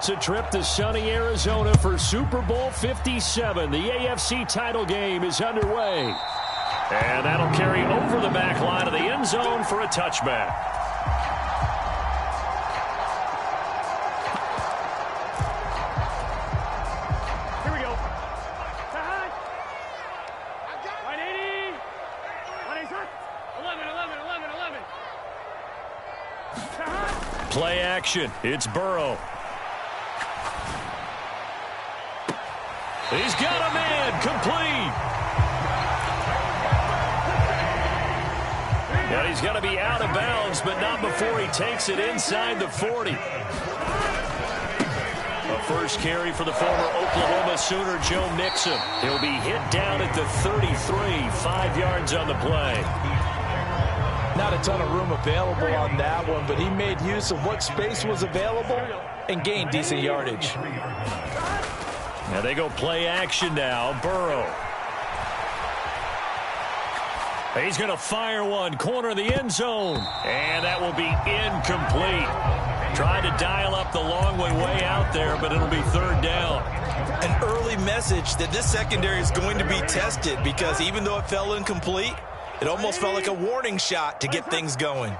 It's a trip to sunny Arizona for Super Bowl 57. The AFC title game is underway. And that'll carry over the back line of the end zone for a touchback. Here we go. 180. 11. Play action. It's Burrow. He's got a man. Complete. And he's going to be out of bounds, but not before he takes it inside the 40. A first carry for the former Oklahoma Sooner, Joe Mixon. He'll be hit down at the 33, 5 yards on the play. Not a ton of room available on that one, but he made use of what space was available and gained decent yardage. Now they go play action now. Burrow. He's going to fire one, corner of the end zone. And that will be incomplete. Tried to dial up the long way out there, but it'll be third down. An early message that this secondary is going to be tested because even though it fell incomplete, it almost felt like a warning shot to get things going.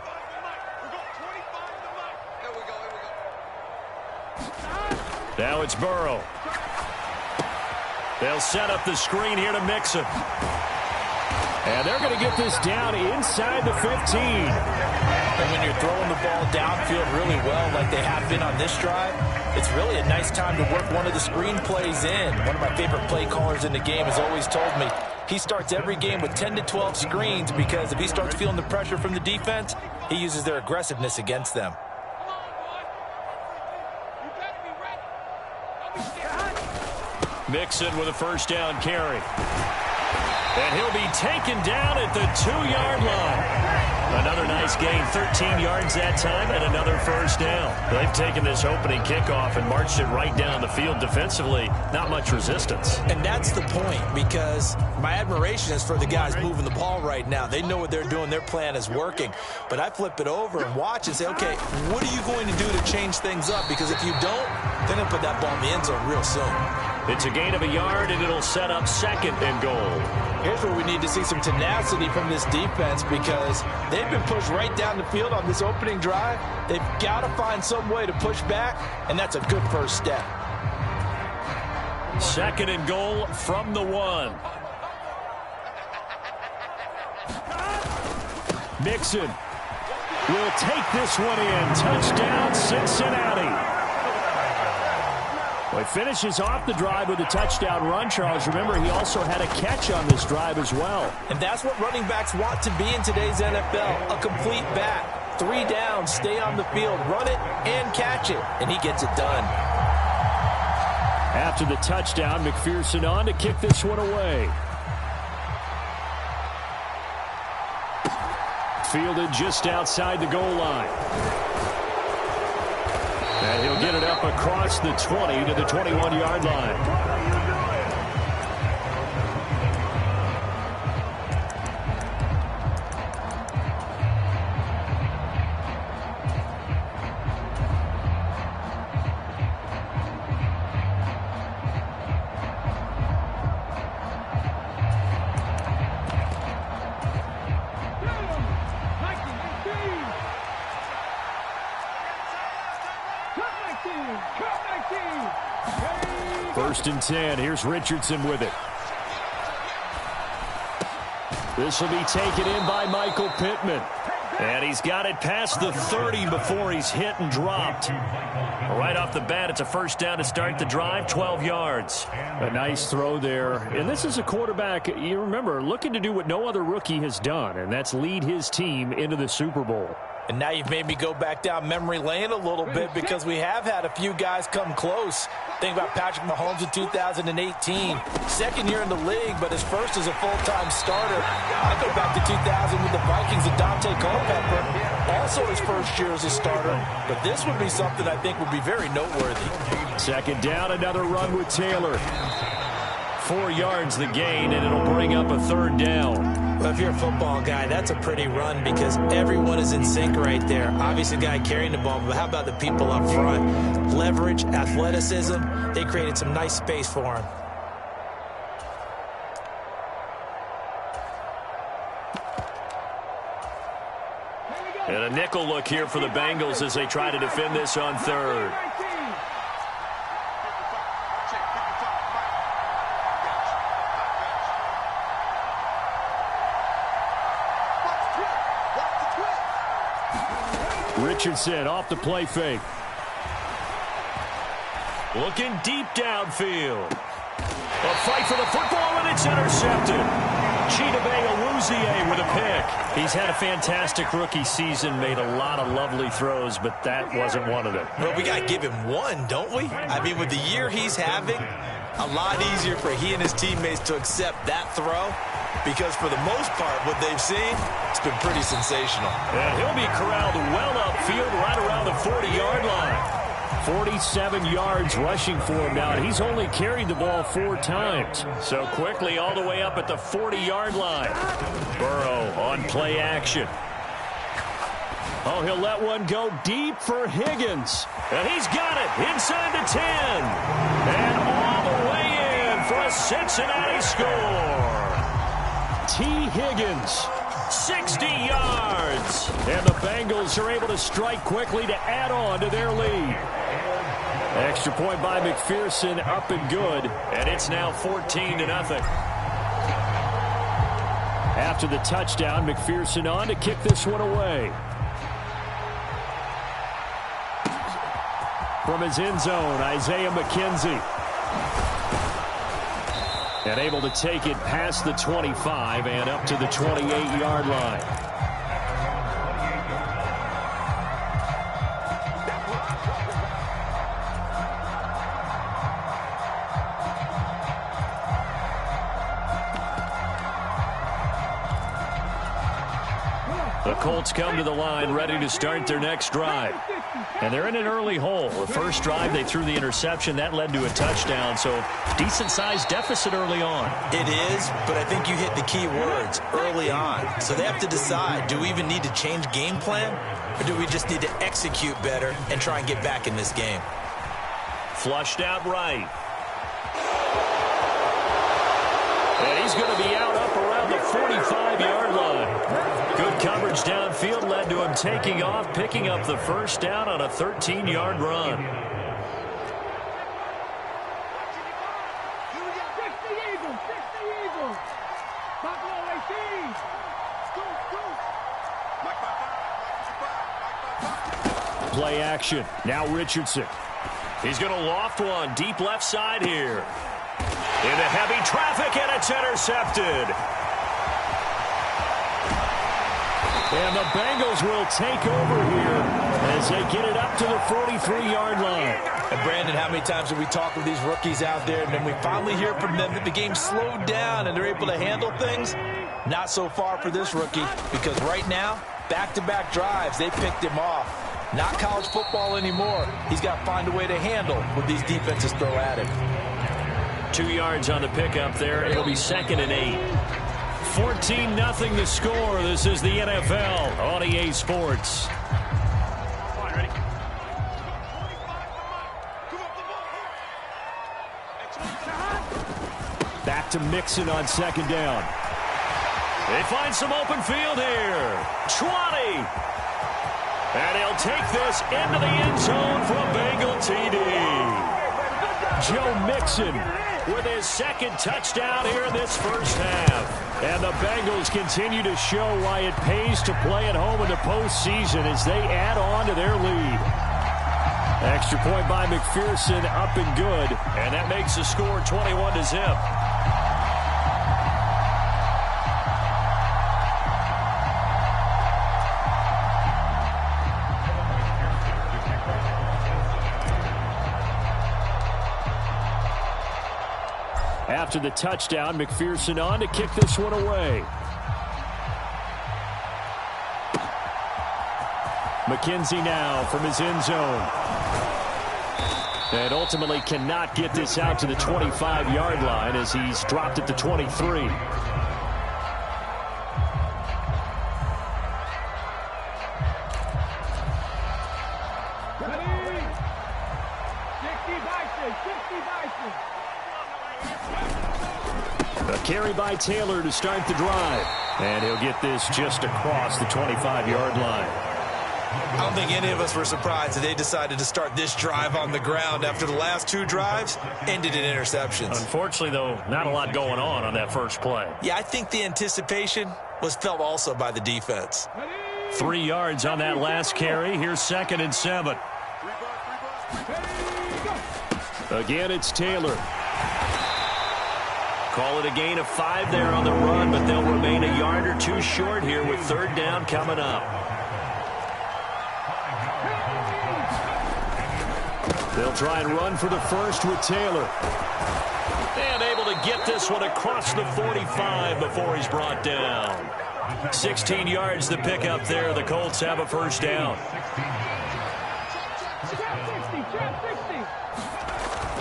Now it's Burrow. They'll set up the screen here to Mixon. And they're going to get this down inside the 15. And when you're throwing the ball downfield really well like they have been on this drive, it's really a nice time to work one of the screen plays in. One of my favorite play callers in the game has always told me he starts every game with 10 to 12 screens because if he starts feeling the pressure from the defense, he uses their aggressiveness against them. Mixon with a first down carry. And he'll be taken down at the 2-yard line. Another nice gain, 13 yards that time, and another first down. They've taken this opening kickoff and marched it right down the field defensively. Not much resistance. And that's the point, because my admiration is for the guys moving the ball right now. They know what they're doing. Their plan is working. But I flip it over and watch and say, okay, what are you going to do to change things up? Because if you don't, they're going to put that ball in the end zone real soon. It's a gain of a yard, and it'll set up second and goal. Here's where we need to see some tenacity from this defense because they've been pushed right down the field on this opening drive. They've got to find some way to push back, and that's a good first step. Second and goal from the 1. Mixon will take this one in. Touchdown, Cincinnati. Well, he finishes off the drive with a touchdown run, Charles. Remember, he also had a catch on this drive as well. And that's what running backs want to be in today's NFL, a complete back. 3 downs, stay on the field, run it, and catch it. And he gets it done. After the touchdown, McPherson on to kick this one away. Fielded just outside the goal line. And he'll get it up across the 20 to the 21-yard line. First and 10. Here's Richardson with it. This will be taken in by Michael Pittman. And he's got it past the 30 before he's hit and dropped. Right off the bat, it's a first down to start the drive, 12 yards. A nice throw there. And this is a quarterback, you remember, looking to do what no other rookie has done, and that's lead his team into the Super Bowl. And now you've made me go back down memory lane a little bit because we have had a few guys come close. Think about Patrick Mahomes in 2018. Second year in the league, but his first as a full-time starter. I go back to 2000 with the Vikings and Dante Culpepper. Also his first year as a starter. But this would be something I think would be very noteworthy. Second down, another run with Taylor. 4 yards the gain, and it'll bring up a third down. Well, if you're a football guy, that's a pretty run because everyone is in sync right there. Obviously, the guy carrying the ball, but how about the people up front? Leverage, athleticism, they created some nice space for him. And a nickel look here for the Bengals as they try to defend this on third. Richardson off the play fake. Looking deep downfield. A fight for the football, and it's intercepted. Chidobe with a pick. He's had a fantastic rookie season, made a lot of lovely throws, but that wasn't one of them. Well, we got to give him one, don't we? I mean, with the year he's having, a lot easier for he and his teammates to accept that throw because for the most part, what they've seen, it's been pretty sensational. And he'll be corralled well upfield right around the 40-yard line. 47 yards rushing for him now, and he's only carried the ball 4 times. So quickly all the way up at the 40-yard line. Burrow on play action. Oh, he'll let one go deep for Higgins. And he's got it inside the 10. And all the way in for a Cincinnati score. T. Higgins, 60 yards. And the Bengals are able to strike quickly to add on to their lead. Extra point by McPherson, up and good. And it's now 14-0. After the touchdown, McPherson on to kick this one away. From his end zone, Isaiah McKenzie. And able to take it past the 25 and up to the 28-yard line. The Colts come to the line ready to start their next drive. And they're in an early hole. The first drive, they threw the interception. That led to a touchdown. So decent-sized deficit early on. It is, but I think you hit the key words, early on. So they have to decide, do we even need to change game plan? Or do we just need to execute better and try and get back in this game? Flushed out right. And he's going to be out up around the 45-yard line. Good coverage downfield led to him taking off, picking up the first down on a 13-yard run. Play action. Now Richardson. He's going to loft one deep left side here. Into heavy traffic, and it's intercepted. And the Bengals will take over here as they get it up to the 43-yard line. And Brandon, how many times have we talked with these rookies out there, and then we finally hear from them that the game slowed down and they're able to handle things? Not so far for this rookie, because right now, back-to-back drives, they picked him off. Not college football anymore. He's got to find a way to handle what these defenses throw at him. 2 yards on the pickup there. It'll be 2nd and 8. 14-0 the score. This is the NFL on EA Sports. Back to Mixon on 2nd down. They find some open field here. 20. And he'll take this into the end zone for a Bengal TD. Joe Mixon with his 2nd touchdown here in this first half. And the Bengals continue to show why it pays to play at home in the postseason as they add on to their lead. Extra point by McPherson, up and good. And that makes the score 21-0. After the touchdown, McPherson on to kick this one away. McKenzie now from his end zone. And ultimately cannot get this out to the 25-yard line as he's dropped at the 23. A carry by Taylor to start the drive. And he'll get this just across the 25-yard line. I don't think any of us were surprised that they decided to start this drive on the ground after the last two drives ended in interceptions. Unfortunately, though, not a lot going on that first play. Yeah, I think the anticipation was felt also by the defense. 3 yards on that last carry. Here's 2nd and 7. Again, it's Taylor. Call it a gain of 5 there on the run, but they'll remain a yard or two short here with 3rd down coming up. They'll try and run for the first with Taylor. And able to get this one across the 45 before he's brought down. 16 yards to pick up there. The Colts have a 1st down.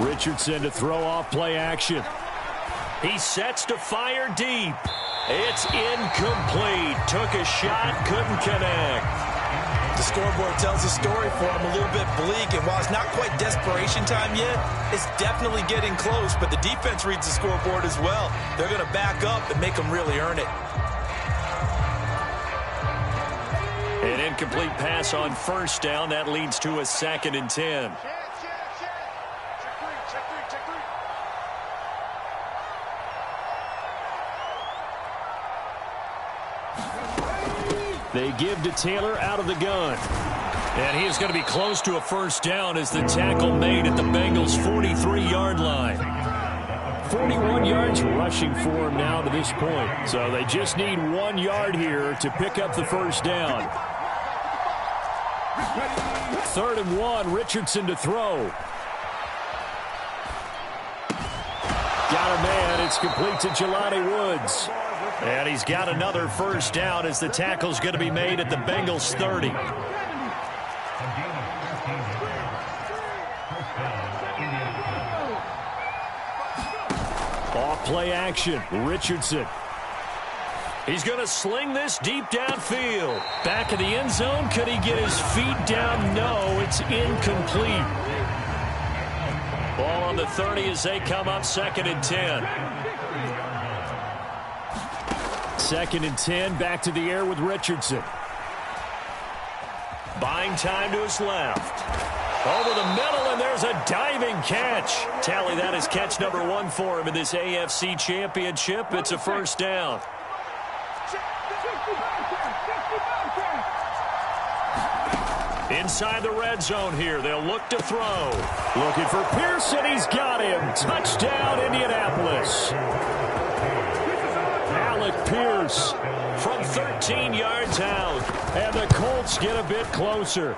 Richardson to throw off play action. He sets to fire deep. It's incomplete. Took a shot, couldn't connect. The scoreboard tells a story for him, a little bit bleak, and while it's not quite desperation time yet, it's definitely getting close, but the defense reads the scoreboard as well. They're going to back up and make them really earn it. An incomplete pass on 1st down. That leads to a 2nd and 10. They give to Taylor out of the gun. And he is going to be close to a 1st down as the tackle made at the Bengals' 43-yard line. 41 yards rushing for him now to this point. So they just need 1 yard here to pick up the 1st down. 3rd and 1, Richardson to throw. Got a man. It's complete to Jelani Woods. And he's got another 1st down as the tackle's going to be made at the Bengals' 30. Off play action, Richardson. He's going to sling this deep downfield. Back of the end zone. Could he get his feet down? No, it's incomplete. Ball on the 30 as they come up 2nd and 10. 2nd and 10, back to the air with Richardson. Buying time to his left. Over the middle, and there's a diving catch. Tally that is catch number 1 for him in this AFC Championship. It's a 1st down. Inside the red zone here. They'll look to throw. Looking for Pearson. He's got him. Touchdown, Indianapolis. Alec Pierce from 13 yards out. And the Colts get a bit closer.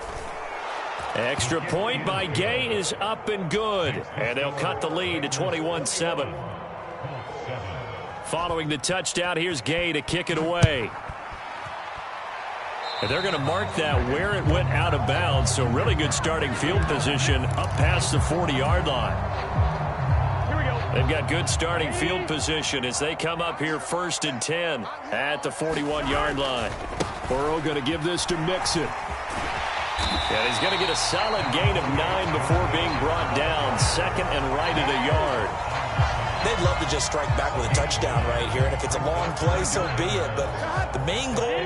Extra point by Gay is up and good. And they'll cut the lead to 21-7. Following the touchdown, here's Gay to kick it away. And they're going to mark that where it went out of bounds. So really good starting field position up past the 40-yard line. Here we go. They've got good starting field position as they come up here 1st and 10 at the 41-yard line. Burrow going to give this to Mixon. And he's going to get a solid gain of 9 before being brought down. 2nd and right at a yard. They'd love to just strike back with a touchdown right here, and if it's a long play, so be it. But the main goal,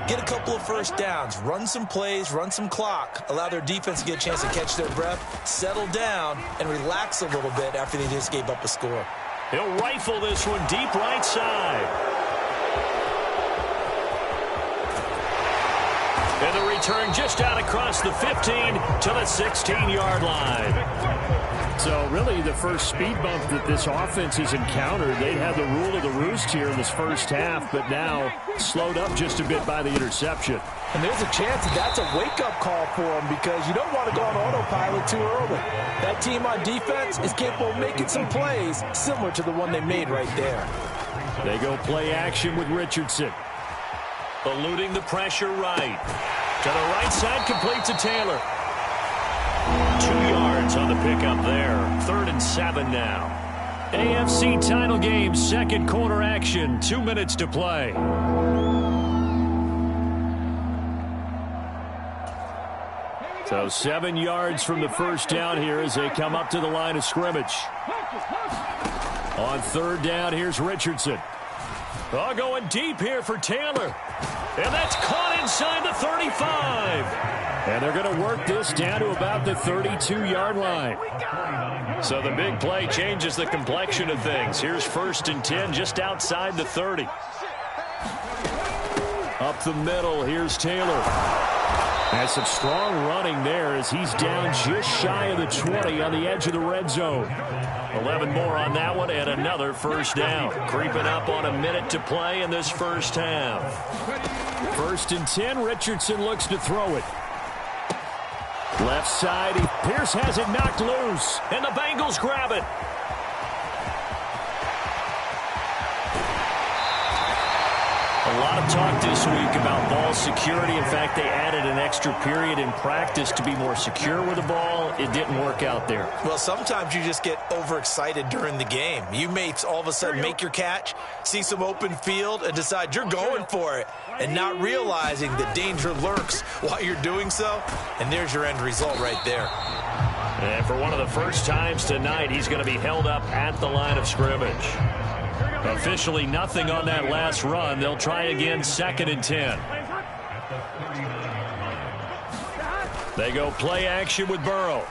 get a couple of 1st downs, run some plays, run some clock, allow their defense to get a chance to catch their breath, settle down, and relax a little bit after they just gave up a score. He'll rifle this one deep right side. And the return just out across the 15 to the 16-yard line. So really the first speed bump that this offense has encountered, they had the rule of the roost here in this first half, but now slowed up just a bit by the interception. And there's a chance that that's a wake-up call for them because you don't want to go on autopilot too early. That team on defense is capable of making some plays similar to the one they made right there. They go play action with Richardson. Eluding the pressure right. To the right side, complete to Taylor. 2 yards on the pickup there. 3rd and 7 now. AFC title game, 2nd quarter action. 2 minutes to play. So 7 yards from the first down here as they come up to the line of scrimmage. On third down, here's Richardson. Oh, going deep here for Taylor. And that's caught inside the 35. And they're going to work this down to about the 32-yard line. So the big play changes the complexion of things. Here's 1st and 10 just outside the 30. Up the middle, here's Taylor. And some strong running there as he's down just shy of the 20 on the edge of the red zone. 11 more on that one and another first down. Creeping up on a minute to play in this first half. 1st and 10, Richardson looks to throw it. Left side, Pierce has it knocked loose, and the Bengals grab it. A lot of talk this week about ball security. In fact, they added an extra period in practice to be more secure with the ball. It didn't work out there. Well, sometimes you just get overexcited during the game. You may all of a sudden make your catch, see some open field, and decide you're going for it, and not realizing the danger lurks while you're doing so. And there's your end result right there. And for one of the first times tonight, he's going to be held up at the line of scrimmage. Officially nothing on that last run. They'll try again, 2nd and 10. They go play action with Burrow.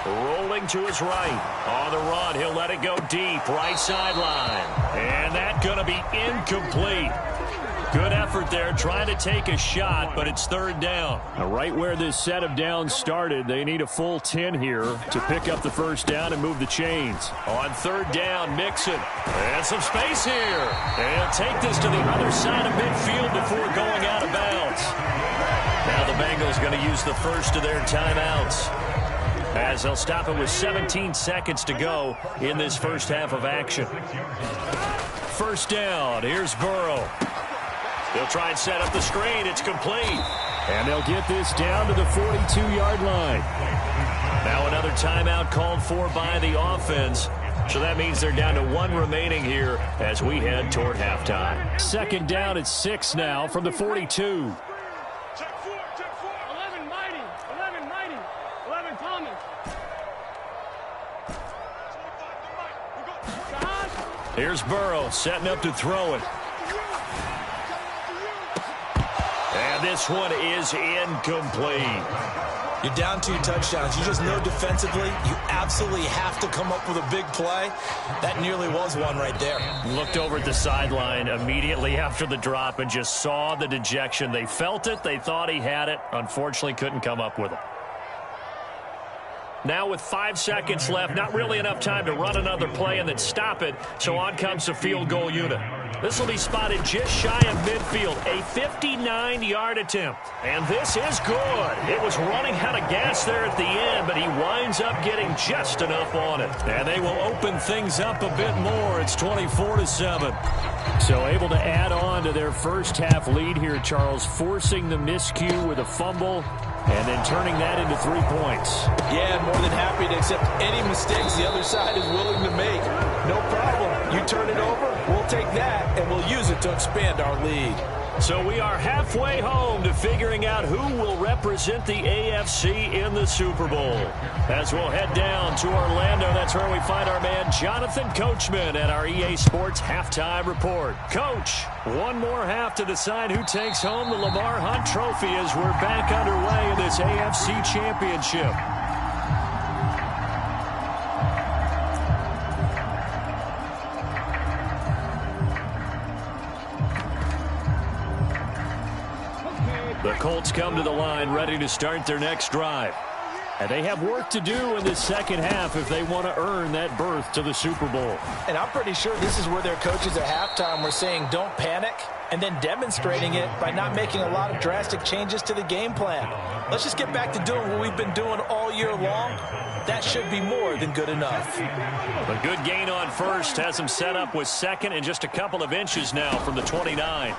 Rolling to his right. On the run, he'll let it go deep, right sideline. And that's going to be incomplete. Good effort there, trying to take a shot, but it's 3rd down. Now, right where this set of downs started, they need a full 10 here to pick up the first down and move the chains. On 3rd down, Mixon. And some space here. And take this to the other side of midfield before going out of bounds. Now the Bengals going to use the first of their timeouts, as they'll stop it with 17 seconds to go in this first half of action. First down, here's Burrow. They'll try and set up the screen. It's complete. And they'll get this down to the 42-yard line. Now another timeout called for by the offense. So that means they're down to 1 remaining here as we head toward halftime. 2nd down at 6 now from the 42. Check 4. 11 Mighty. 11 Thomas. Here's Burrow setting up to throw it. And this one is incomplete. You're down 2 touchdowns. You just know defensively you absolutely have to come up with a big play. That nearly was one right there. Looked over at the sideline immediately after the drop and just saw the dejection. They felt it. They thought he had it. Unfortunately, couldn't come up with it. Now with 5 seconds left, not really enough time to run another play and then stop it. So on comes the field goal unit. This will be spotted just shy of midfield. A 59-yard attempt. And this is good. It was running out of gas there at the end, but he winds up getting just enough on it. And they will open things up a bit more. It's 24-7. So able to add on to their first half lead here, Charles, forcing the miscue with a fumble and then turning that into 3 points. Yeah, more than happy to accept any mistakes the other side is willing to make. No problem. You turn it over, we'll take that, and we'll use it to expand our lead. So we are halfway home to figuring out who will represent the AFC in the Super Bowl. As we'll head down to Orlando, that's where we find our man Jonathan Coachman at our EA Sports Halftime Report. Coach, one more half to decide who takes home the Lamar Hunt Trophy as we're back underway in this AFC Championship. The Colts come to the line ready to start their next drive. And they have work to do in this second half if they want to earn that berth to the Super Bowl. And I'm pretty sure this is where their coaches at halftime were saying don't panic, and then demonstrating it by not making a lot of drastic changes to the game plan. Let's just get back to doing what we've been doing all year long. That should be more than good enough. A good gain on first has them set up with second and just a couple of inches now from the 29.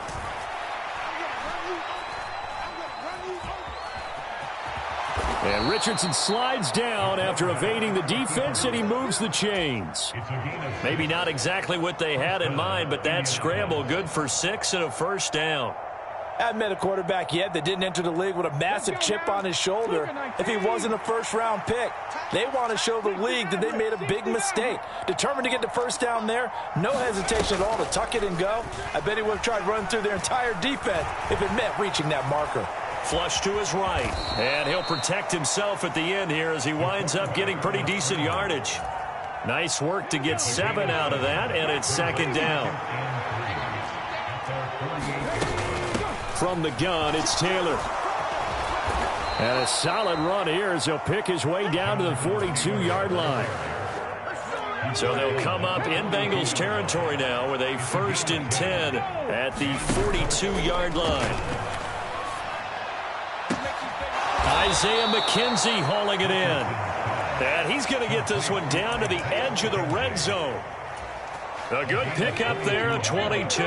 And Richardson slides down after evading the defense, and he moves the chains. Maybe not exactly what they had in mind, but that scramble good for 6 and a first down. I haven't met a quarterback yet that didn't enter the league with a massive chip on his shoulder if he wasn't a first-round pick. They want to show the league that they made a big mistake. Determined to get the first down there, no hesitation at all to tuck it and go. I bet he would have tried running through their entire defense if it meant reaching that marker. Flush to his right, and he'll protect himself at the end here as he winds up getting pretty decent yardage. Nice work to get 7 out of that, and it's second down. From the gun, it's Taylor. And a solid run here as he'll pick his way down to the 42-yard line. So they'll come up in Bengals territory now with a 1st and 10 at the 42-yard line. Isaiah McKenzie hauling it in. And he's going to get this one down to the edge of the red zone. A good pickup there at 22.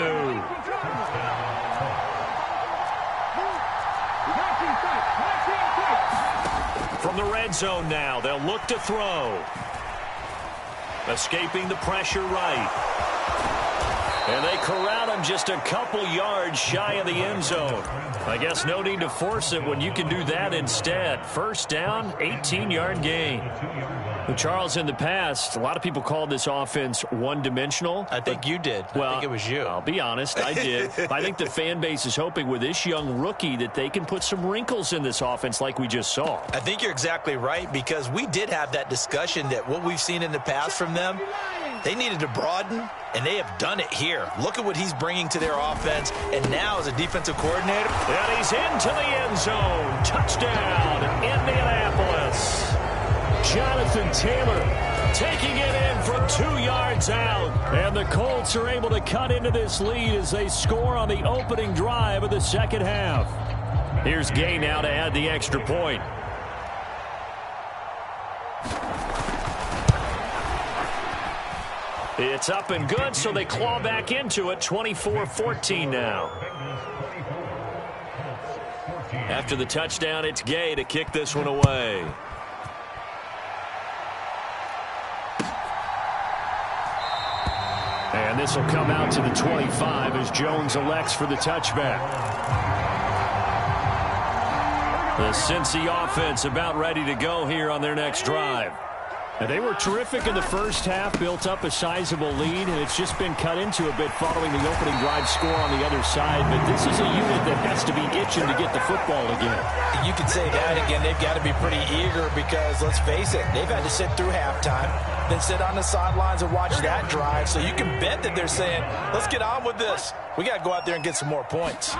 From the red zone now, they'll look to throw. Escaping the pressure right. And they corral him just a couple yards shy of the end zone. I guess no need to force it when you can do that instead. First down, 18-yard gain. Well, Charles, in the past, a lot of people called this offense one-dimensional. I think you did. Well, I think it was you. I'll be honest, I did. I think the fan base is hoping with this young rookie that they can put some wrinkles in this offense like we just saw. I think you're exactly right, because we did have that discussion that what we've seen in the past from them, they needed to broaden, and they have done it here. Look at what he's bringing to their offense, and now as a defensive coordinator. And he's into the end zone. Touchdown, Indianapolis. Jonathan Taylor taking it in from 2 yards out. And the Colts are able to cut into this lead as they score on the opening drive of the second half. Here's Gay now to add the extra point. It's up and good, so they claw back into it. 24-14 now. After the touchdown, it's Gay to kick this one away. And this will come out to the 25 as Jones elects for the touchback. The Cincy offense about ready to go here on their next drive. And they were terrific in the first half, built up a sizable lead, and it's just been cut into a bit following the opening drive score on the other side. But this is a unit that has to be itching to get the football again. You can say that again. They've got to be pretty eager because, let's face it, they've had to sit through halftime, then sit on the sidelines and watch that drive. So you can bet that they're saying, let's get on with this. We got to go out there and get some more points.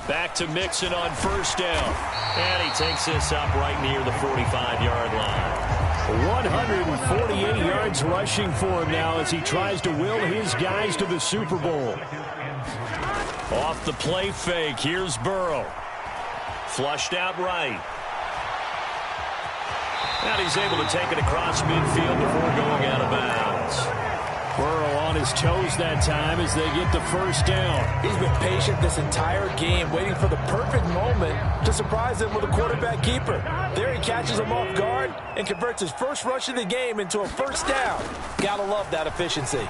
Back to Mixon on first down. And he takes this up right near the 45-yard line. 148 yards rushing for him now as he tries to will his guys to the Super Bowl. Off the play fake, here's Burrow. Flushed out right. And he's able to take it across midfield before going out of bounds. Burrow on his toes that time as they get the first down. He's been patient this entire game, waiting for the perfect moment to surprise them with a quarterback keeper. There he catches him off guard and converts his first rush of the game into a first down. Gotta love that efficiency.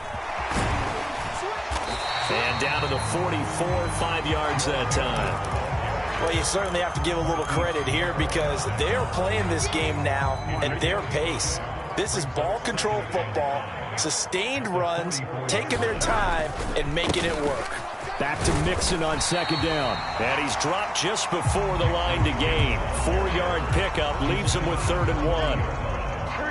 And down to the 44, 5 yards that time. Well, you certainly have to give a little credit here because they're playing this game now at their pace. This is ball control football, sustained runs, taking their time and making it work. Back to Mixon on second down. And he's dropped just before the line to gain. 4-yard pickup leaves him with 3rd and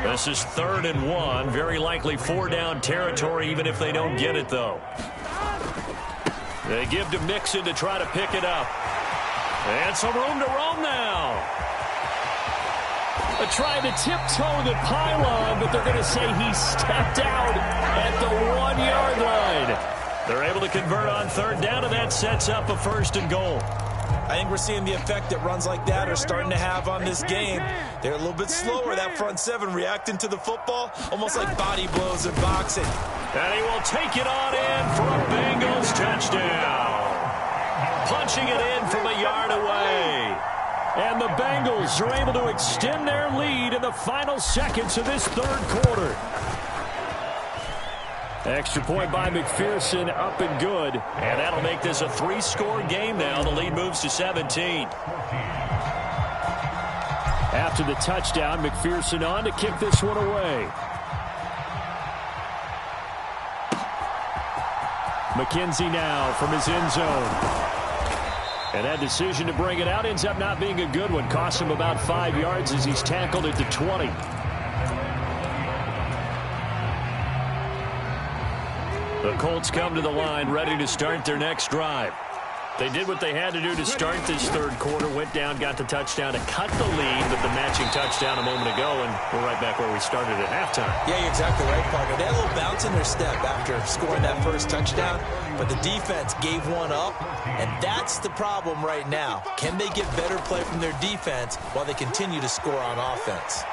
1. This is 3rd and 1. Very likely 4-down territory even if they don't get it, though. They give to Mixon to try to pick it up. And some room to roam now. Trying to tiptoe the pylon, but they're going to say he stepped out at the 1-yard line. They're able to convert on 3rd down, and that sets up a 1st and goal. I think we're seeing the effect that runs like that are starting to have on this game. They're a little bit slower, that front seven, reacting to the football, almost like body blows in boxing. And he will take it on in for a Bengals touchdown. Punching it in from a yard away. And the Bengals are able to extend their lead in the final seconds of this 3rd quarter. Extra point by McPherson, up and good. And that'll make this a 3-score game now. The lead moves to 17. After the touchdown, McPherson on to kick this one away. McKenzie now from his end zone. And that decision to bring it out ends up not being a good one. Costs him about 5 yards as he's tackled at the 20. The Colts come to the line, ready to start their next drive. They did what they had to do to start this third quarter, went down, got the touchdown to cut the lead, but the matching touchdown a moment ago, and we're right back where we started at halftime. Yeah, you're exactly right, partner. They had a little bounce in their step after scoring that first touchdown, but the defense gave one up, and that's the problem right now. Can they get better play from their defense while they continue to score on offense?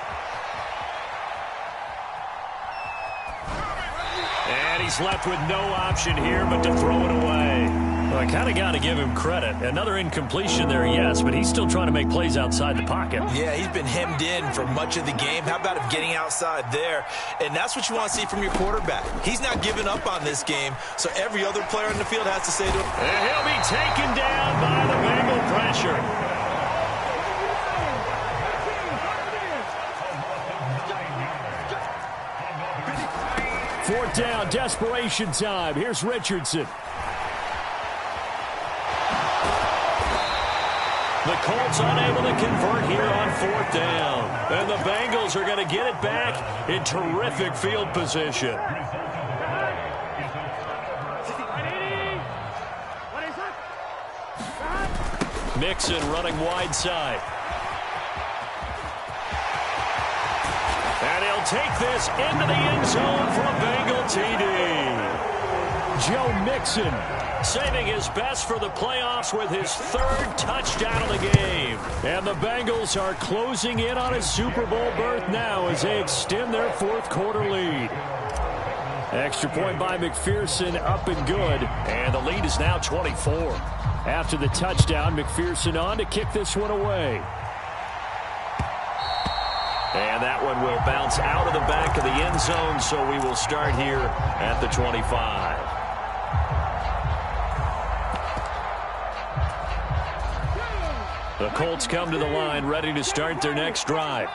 And he's left with no option here but to throw it away. Well, I kind of got to give him credit. Another incompletion there, yes, but he's still trying to make plays outside the pocket. Yeah, he's been hemmed in for much of the game. How about him getting outside there? And that's what you want to see from your quarterback. He's not giving up on this game, so every other player in the field has to say to him. And he'll be taken down by the Bengal pressure. Fourth down, desperation time. Here's Richardson. The Colts unable to convert here on fourth down. And the Bengals are going to get it back in terrific field position. Mixon running wide side. And he'll take this into the end zone for a Bengal TD. Joe Mixon saving his best for the playoffs with his third touchdown of the game. And the Bengals are closing in on a Super Bowl berth now as they extend their fourth quarter lead. Extra point by McPherson, up and good. And the lead is now 24. After the touchdown, McPherson on to kick this one away. And that one will bounce out of the back of the end zone, so we will start here at the 25. The Colts come to the line, ready to start their next drive.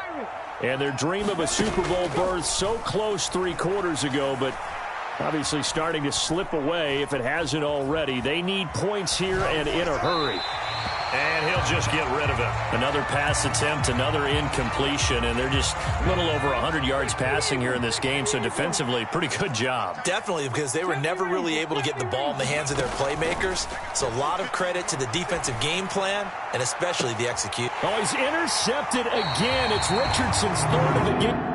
And their dream of a Super Bowl berth so close 3 quarters ago, but obviously starting to slip away if it hasn't already. They need points here and in a hurry. And he'll just get rid of it. Another pass attempt, another incompletion, and they're just a little over 100 yards passing here in this game, so defensively, pretty good job. Definitely, because they were never really able to get the ball in the hands of their playmakers, so a lot of credit to the defensive game plan, and especially the execution. Oh, he's intercepted again. It's Richardson's third of the game.